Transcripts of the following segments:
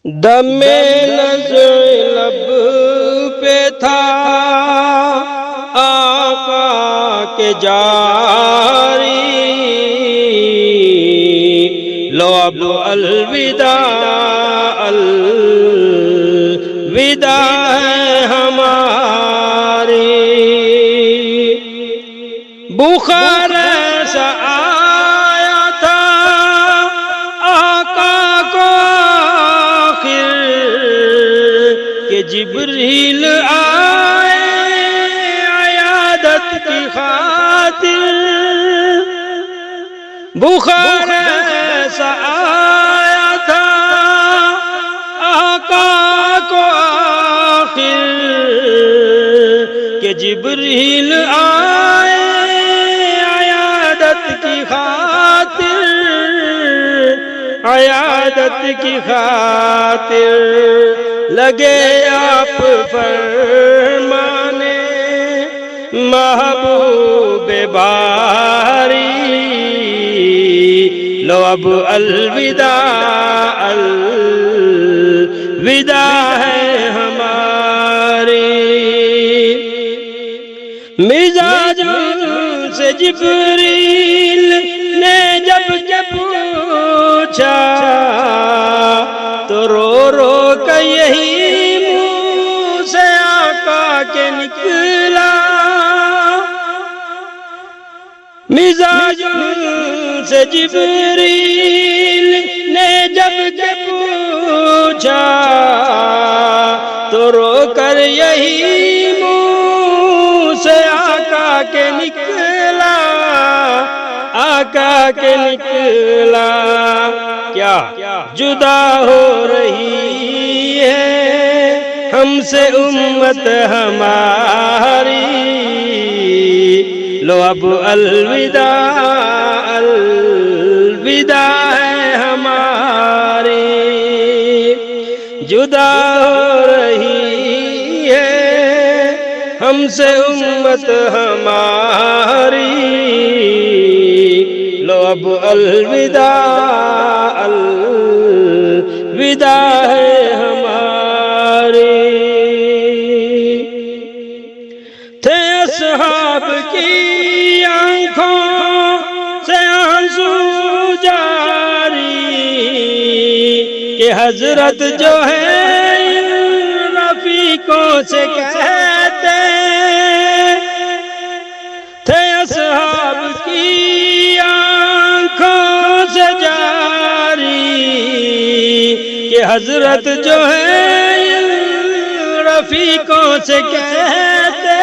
دم نظر لب پہ تھا آقا کے جاری، لو اب الوداع الوداع ہے ہماری۔ بخار ایسا آیا تھا آقا کو آخر کہ جبریل آئے عیادت کی خاطر۔ بخار ایسا آیا تھا آقا کو آخر کہ جبریل آئے عیادت کی خاطر، عیادت کی خاطر۔ لگے آپ فرمانے محبوب باری، لو اب الوداع الوداع ہے ہماری۔ مزاج سے جبریل نے جب پوچھا تو رو رو کر یہی منہ سے آقا کے نکلا۔ مزاج سے جبریل نے جب پوچھا تو رو کر یہی منہ سے آقا کے نکلا، آقا کے نکلا۔ کیا جدا ہو رہی ہے ہم سے امت ہماری، لو اب الوداع الوداع ہے ہماری۔ جدا ہو رہی ہے ہم سے امت ہماری، لو اب الوداع الوداع ہے ہماری۔ تھے اصحاب کی آنکھوں سے آنسو جاری کہ حضرت جو ہے رفیقوں سے کہتے، تھے اصحاب کی آنکھوں سے جاری کہ حضرت جو ہے رفیقوں سے کہتے،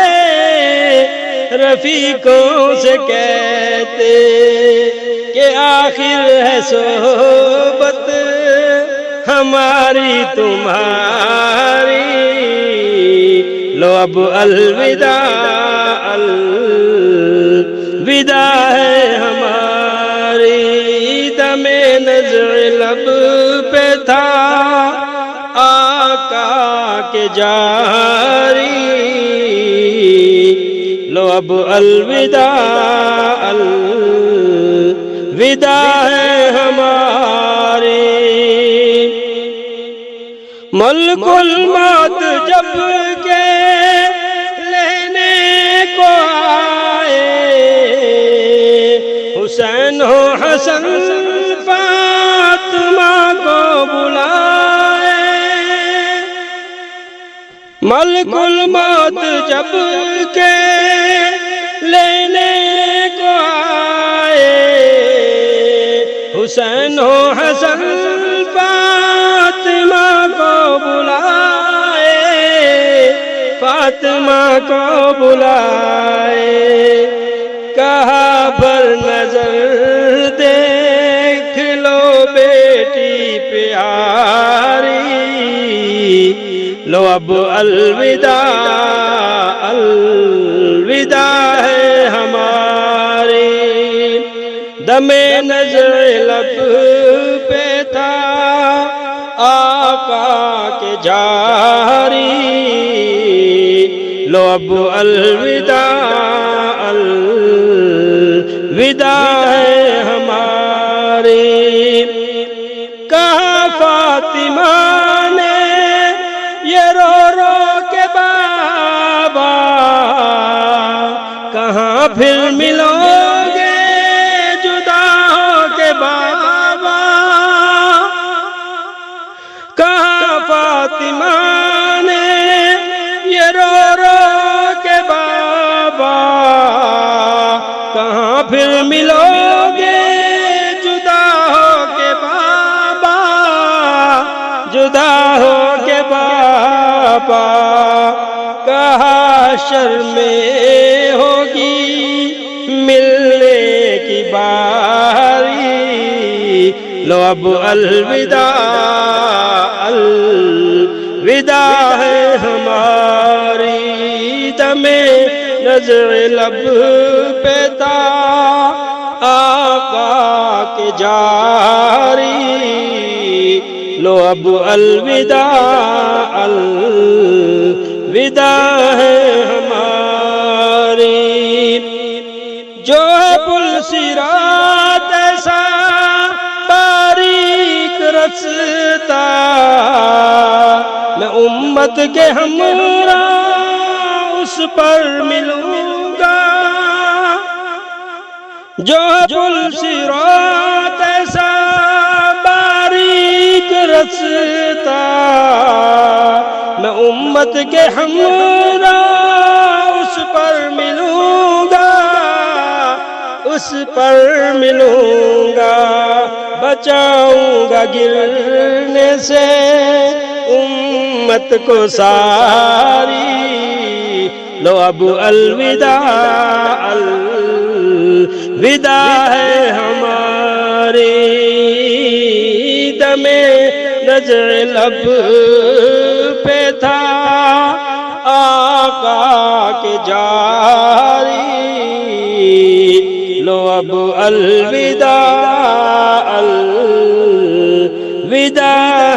رفیقوں سے کہتے کہ آخر ہے صحبت ہماری تمہاری، لو اب الوداع الوداع ہے ہماری۔ دم نظر لب پہ تھا آقا کے جاری، لو اب الوداع الوداع ہے ہماری۔ ملک الموت جب کے لینے کو آئے، حسین ہو حسن فاطمہ کو بلائے۔ ملک الموت جب کے لینے کو آئے، حسین ہو حسن فاطمہ کو بلائے، فاطمہ کو بلائے۔ کہا پر نظر دیکھ لو بیٹی پیاری، لو اب الوداع الوداع ہے ہماری۔ دم نظر لب پہ تھا آقا کے جاری، لو اب الوداع الوداع ہے ہماری۔ کہا فاطمہ پھر ملو گے جدا ہو کے بابا، کہاں فاطمہ نے یہ رو رو کے بابا، کہاں پھر ملو گے جدا ہو کے بابا، جدا ہو کے بابا، کہاں حشر میں ہوگی ملنے کی باری، لو اب الوداع الوداع ہے ہماری، دم نظر لب پہ تھا آقا کے جاری، لو اب الوداع الوداع ہے ہماری، جو ہے پل صراط ایسا باریک رستہ، میں امت کے ہمراہ اس پر ملوں گا، جو ہے پل صراط ایسا باریک رستہ، میں امت کے ہمراہ اس پر ملوں گا، اس پر ملوں گا، بچاؤں گا گرنے سے امت کو ساری، لو اب الوداع الوداع ہے ہماری، دم نظر لب پہ تھا آقا کے جاری، لو اب الوداع الوداع